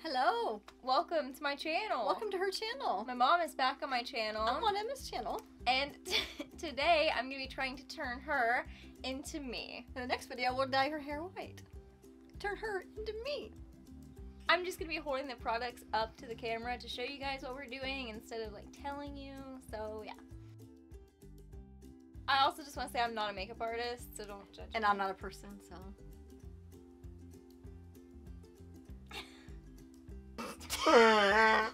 Hello. Welcome to my channel. Welcome to her channel. My mom is back on my channel. I'm on Emma's channel. And today I'm going to be trying to turn her into me. In the next video, we'll dye her hair white. Turn her into me. I'm just going to be holding the products up to the camera to show you guys what we're doing instead of like telling you. So yeah. I also just want to say I'm not a makeup artist, so don't judge me. And I'm not a person, so. It's gonna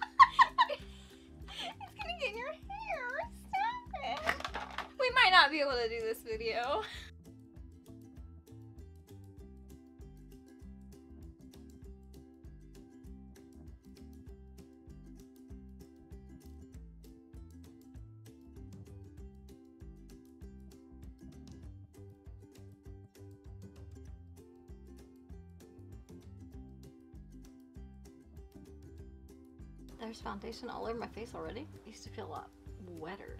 get in your hair. Stop it. We might not be able to do this video. There's foundation all over my face already. It used to feel a lot wetter,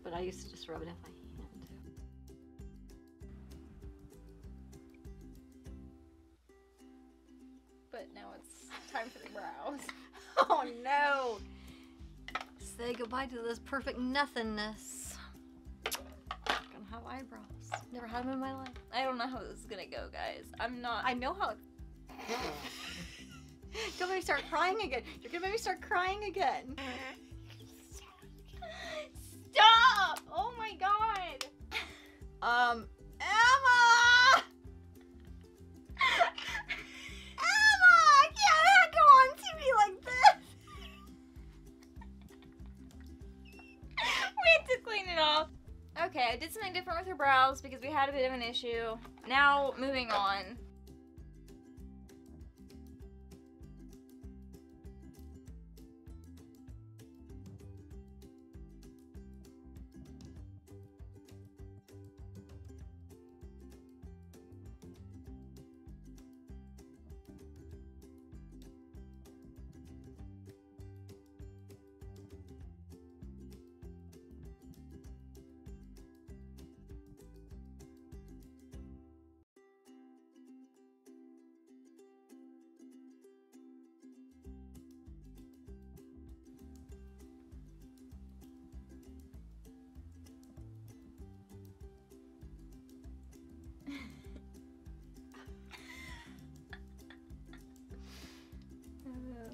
but I used to just rub it in my hand. But now it's time for the brows. Oh no! Say goodbye to this perfect nothingness. Gonna have eyebrows. Never had them in my life. I don't know how this is gonna go, guys. I know how. Don't make me start crying again. You're gonna make me start crying again. Stop! Oh my god! Emma! Emma! I can't go on TV like this! We had to clean it off. Okay, I did something different with her brows because we had a bit of an issue. Now, moving on.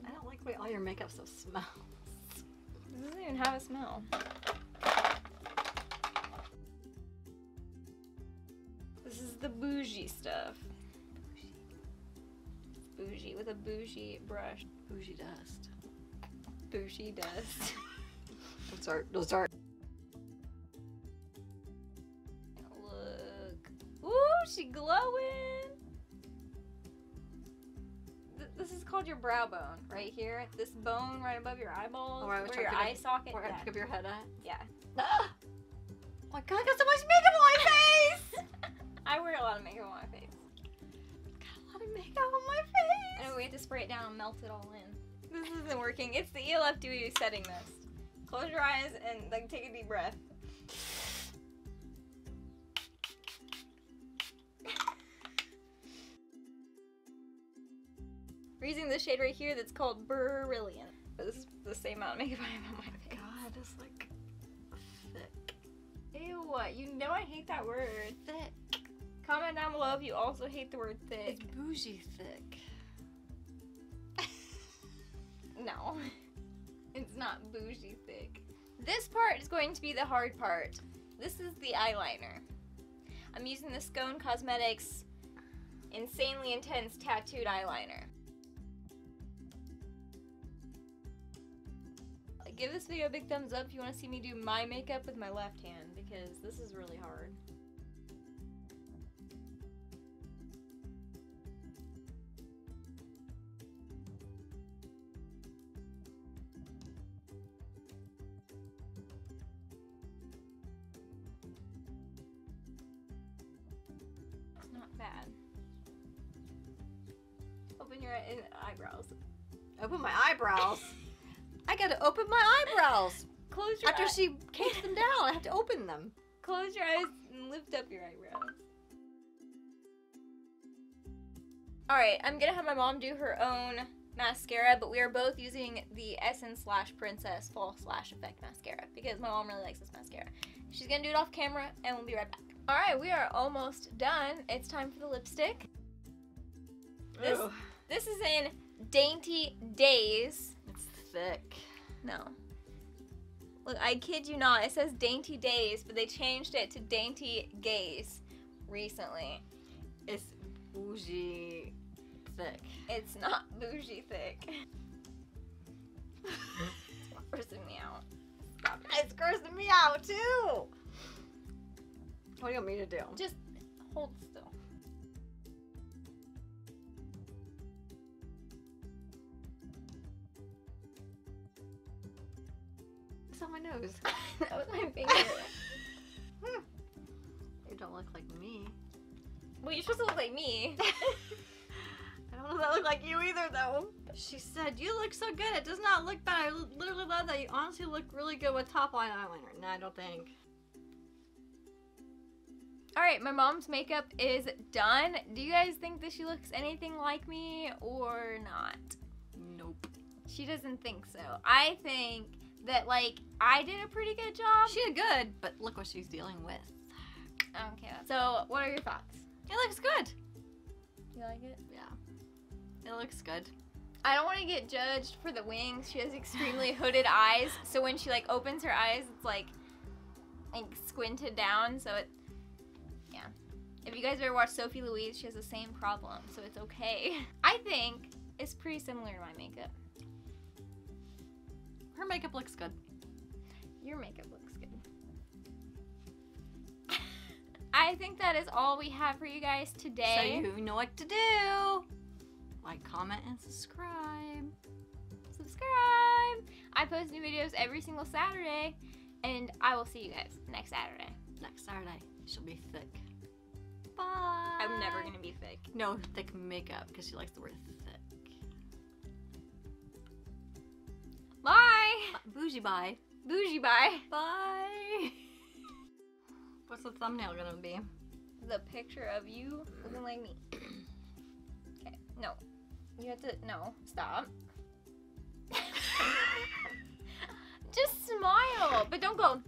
I don't like the way all your makeup stuff smells. It doesn't even have a smell. This is the bougie stuff. Bougie with a bougie brush. Bougie dust. Bougie dust. Those are. Look. Ooh, she glowing. This is called your brow bone, right here. This bone right above your eyeballs, where your eye socket. Where I pick up your head at? Yeah. Ah! Oh my god, I got so much makeup on my face! I wear a lot of makeup on my face. Got a lot of makeup on my face! And we have to spray it down and melt it all in. This isn't working. It's the ELF Dewey setting mist. Close your eyes and like take a deep breath. We're using this shade right here that's called Brilliant. But this is the same amount of makeup I have on my face. God, it's like thick. Ew, you know I hate that word. Thick. Comment down below if you also hate the word thick. It's bougie thick. No, it's not bougie thick. This part is going to be the hard part. This is the eyeliner. I'm using the Scone Cosmetics Insanely Intense Tattooed Eyeliner. Give this video a big thumbs up if you want to see me do my makeup with my left hand, because this is really hard. It's not bad. Open your eyebrows. Open my eyebrows? I gotta open my eyebrows. Close your After eyes. she cakes them down, I have to open them. Close your eyes and lift up your eyebrows. Alright, I'm gonna have my mom do her own mascara, but we are both using the Essence/Princess Fall/Effect mascara because my mom really likes this mascara. She's gonna do it off camera and we'll be right back. Alright, we are almost done. It's time for the lipstick. This is in Dainty Days. It's thick. No. Look, I kid you not, it says Dainty Days, but they changed it to Dainty Gaze recently. It's bougie thick. It's not bougie thick. Grossing me out. Stop it. It's grossing me out too. What do you want me to do? Just hold still. It's on my nose. That was my finger. You don't look like me. Well, you're supposed to look like me. I don't know if that look like you either, though. She said, you look so good. It does not look bad. I literally love that. You honestly look really good with top line eyeliner. No, I don't think. Alright, my mom's makeup is done. Do you guys think that she looks anything like me or not? Nope. She doesn't think so. I think that, like, I did a pretty good job. She did good, but look what she's dealing with. Okay, so what are your thoughts? It looks good. You like it? Yeah. It looks good. I don't want to get judged for the wings. She has extremely hooded eyes, so when she, like, opens her eyes, it's, like squinted down, so it... Yeah. If you guys ever watch Sophie Louise, she has the same problem, so it's okay. I think it's pretty similar to my makeup. Her makeup looks good. Your makeup looks good. I think that is all we have for you guys today. So you know what to do. Like, comment, and subscribe. Subscribe! I post new videos every single Saturday, and I will see you guys next Saturday. Next Saturday, she'll be thick. Bye. I'm never gonna be thick. No, thick makeup, because she likes the word thick. Bye! Bougie bye. Bougie bye. Bye. What's the thumbnail gonna be? The picture of you looking like me. Okay, no. You have to, no, stop. Just smile, but don't go.